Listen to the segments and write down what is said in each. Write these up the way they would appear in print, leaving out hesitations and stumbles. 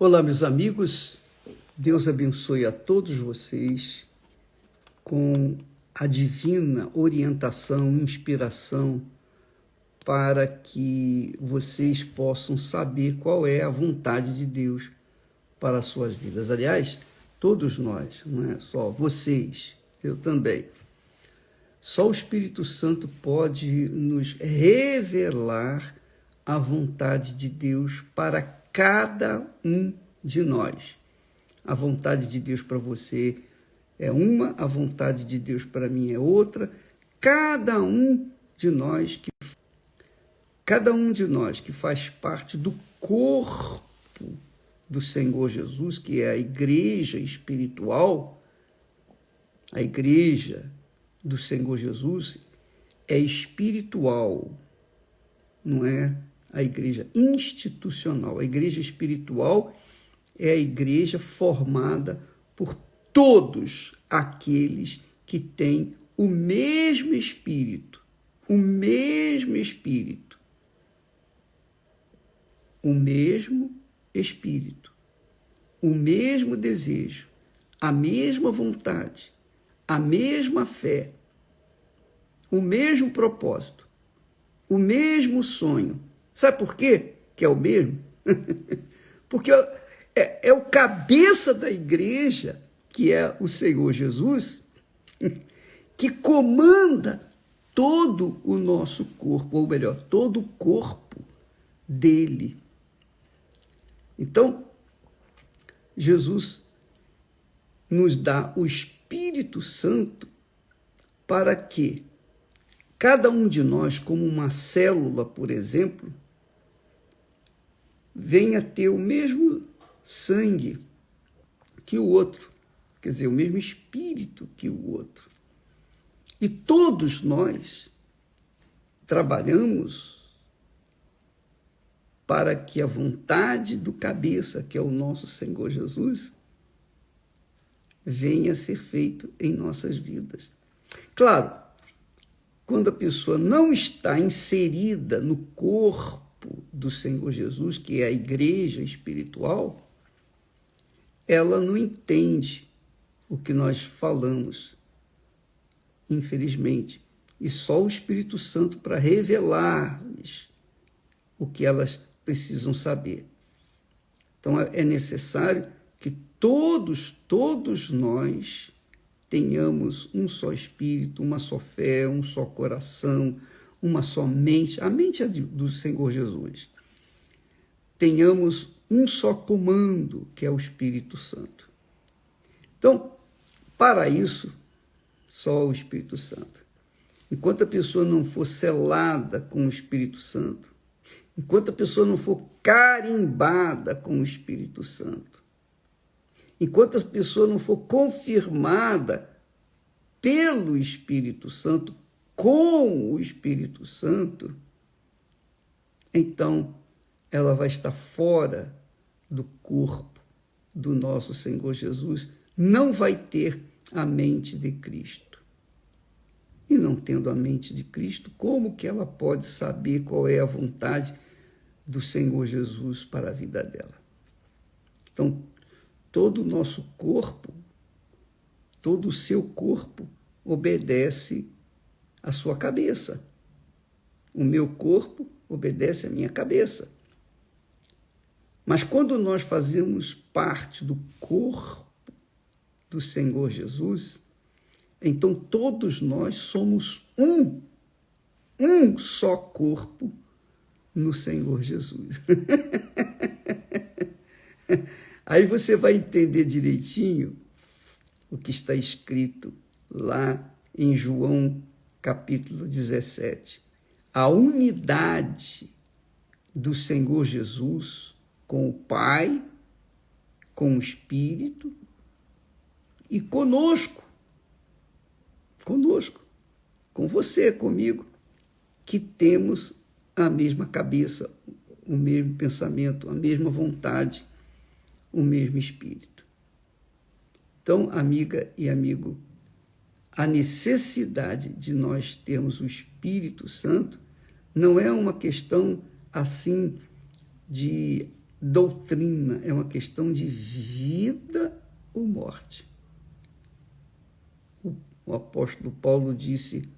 Olá, meus amigos, Deus abençoe a todos vocês com a divina orientação, inspiração, para que vocês possam saber qual é a vontade de Deus para as suas vidas. Aliás, todos nós, não é só vocês, eu também. Só o Espírito Santo pode nos revelar a vontade de Deus para cada um de nós. A vontade de Deus para você é uma, a vontade de Deus para mim é outra. Cada um de nós que faz parte do corpo do Senhor Jesus, que é a igreja espiritual, a igreja do Senhor Jesus é espiritual, não é a igreja institucional. A igreja espiritual é a igreja formada por todos aqueles que têm o mesmo Espírito, o mesmo Espírito, o mesmo Espírito, o mesmo desejo, a mesma vontade, a mesma fé, o mesmo propósito, o mesmo sonho. Sabe por quê que é o mesmo? Porque é o cabeça da igreja, que é o Senhor Jesus, que comanda todo o nosso corpo, ou melhor, todo o corpo dele. Então, Jesus nos dá o Espírito Santo para que cada um de nós, como uma célula, por exemplo, venha ter o mesmo sangue que o outro, quer dizer, o mesmo espírito que o outro. E todos nós trabalhamos para que a vontade do cabeça, que é o nosso Senhor Jesus, venha a ser feito em nossas vidas. Claro, quando a pessoa não está inserida no corpo do Senhor Jesus, que é a igreja espiritual, ela não entende o que nós falamos, infelizmente. E só o Espírito Santo para revelar-lhes o que elas precisam saber. Então é necessário que todos nós tenhamos um só espírito, uma só fé, um só coração, uma só mente, a mente é do Senhor Jesus. Tenhamos um só comando, que é o Espírito Santo. Então, para isso, só o Espírito Santo. Enquanto a pessoa não for selada com o Espírito Santo, enquanto a pessoa não for carimbada com o Espírito Santo, enquanto a pessoa não for confirmada pelo Espírito Santo, com o Espírito Santo, então ela vai estar fora do corpo do nosso Senhor Jesus, não vai ter a mente de Cristo. E não tendo a mente de Cristo, como que ela pode saber qual é a vontade do Senhor Jesus para a vida dela? Então, todo o nosso corpo, todo o seu corpo obedece à sua cabeça. O meu corpo obedece à minha cabeça. Mas quando nós fazemos parte do corpo do Senhor Jesus, então todos nós somos um só corpo no Senhor Jesus. Aí você vai entender direitinho o que está escrito lá em João capítulo 17. A unidade do Senhor Jesus com o Pai, com o Espírito e conosco, com você, comigo, que temos a mesma cabeça, o mesmo pensamento, a mesma vontade, o mesmo espírito. Então, amiga e amigo, a necessidade de nós termos o Espírito Santo não é uma questão assim de doutrina, é uma questão de vida ou morte. O apóstolo Paulo disse: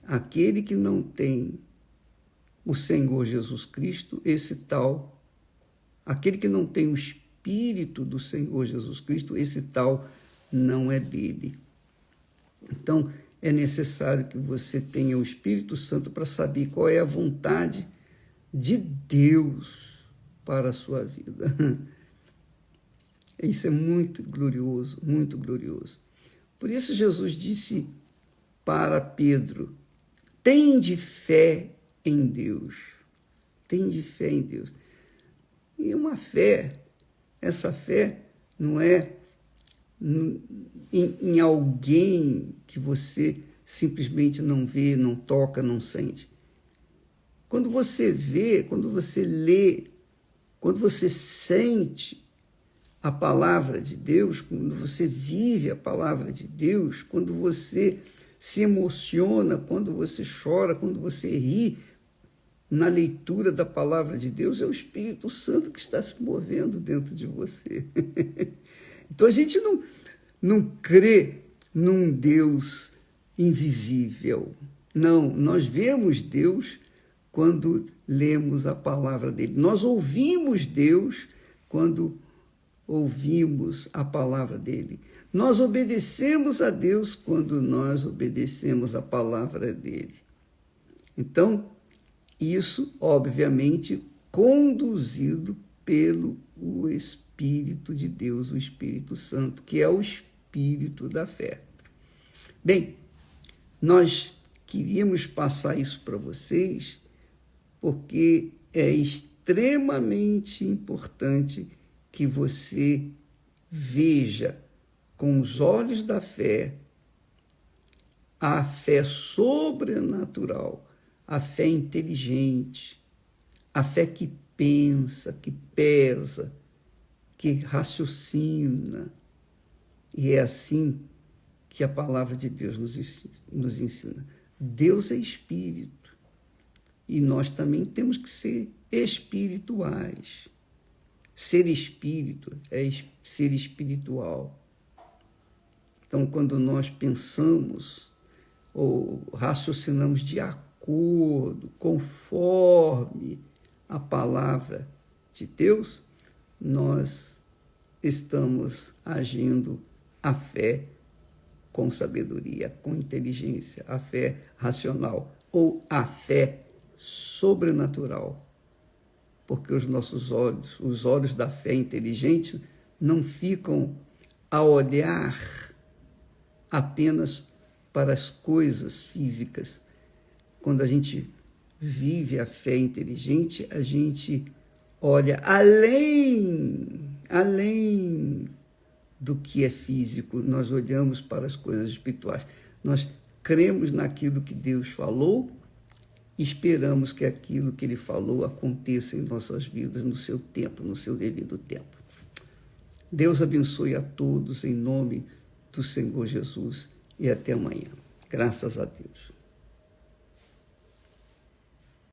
aquele que não tem o Senhor Jesus Cristo, aquele que não tem o Espírito do Senhor Jesus Cristo, esse tal não é dele. Então, é necessário que você tenha o Espírito Santo para saber qual é a vontade de Deus para a sua vida. Isso é muito glorioso, muito glorioso. Por isso Jesus disse para Pedro: tende fé em Deus. Tende fé em Deus. E uma fé, essa fé não é em alguém que você simplesmente não vê, não toca, não sente. Quando você vê, quando você lê, quando você sente a palavra de Deus, quando você vive a palavra de Deus, quando você se emociona, quando você chora, quando você ri na leitura da palavra de Deus, é o Espírito Santo que está se movendo dentro de você. Então a gente não crê num Deus invisível. Não, nós vemos Deus quando lemos a palavra dele. Nós ouvimos Deus quando ouvimos a palavra dele. Nós obedecemos a Deus quando nós obedecemos a palavra dele. Então, isso, obviamente, conduzido pelo Espírito de Deus, o Espírito Santo, que é o Espírito da fé. Bem, nós queríamos passar isso para vocês porque é extremamente importante que você veja com os olhos da fé a fé sobrenatural, a fé inteligente, a fé que pensa, que pesa, que raciocina. E é assim que a palavra de Deus nos ensina. Deus é espírito e nós também temos que ser espirituais. Ser espírito é ser espiritual. Então, quando nós pensamos ou raciocinamos de acordo, conforme a palavra de Deus, nós estamos agindo a fé com sabedoria, com inteligência, a fé racional ou a fé sobrenatural. Porque os nossos olhos, os olhos da fé inteligente, não ficam a olhar apenas para as coisas físicas. Quando a gente vive a fé inteligente, a gente olha além do que é físico. Nós olhamos para as coisas espirituais. Nós cremos naquilo que Deus falou e esperamos que aquilo que Ele falou aconteça em nossas vidas no seu tempo, no seu devido tempo. Deus abençoe a todos em nome do Senhor Jesus e até amanhã. Graças a Deus.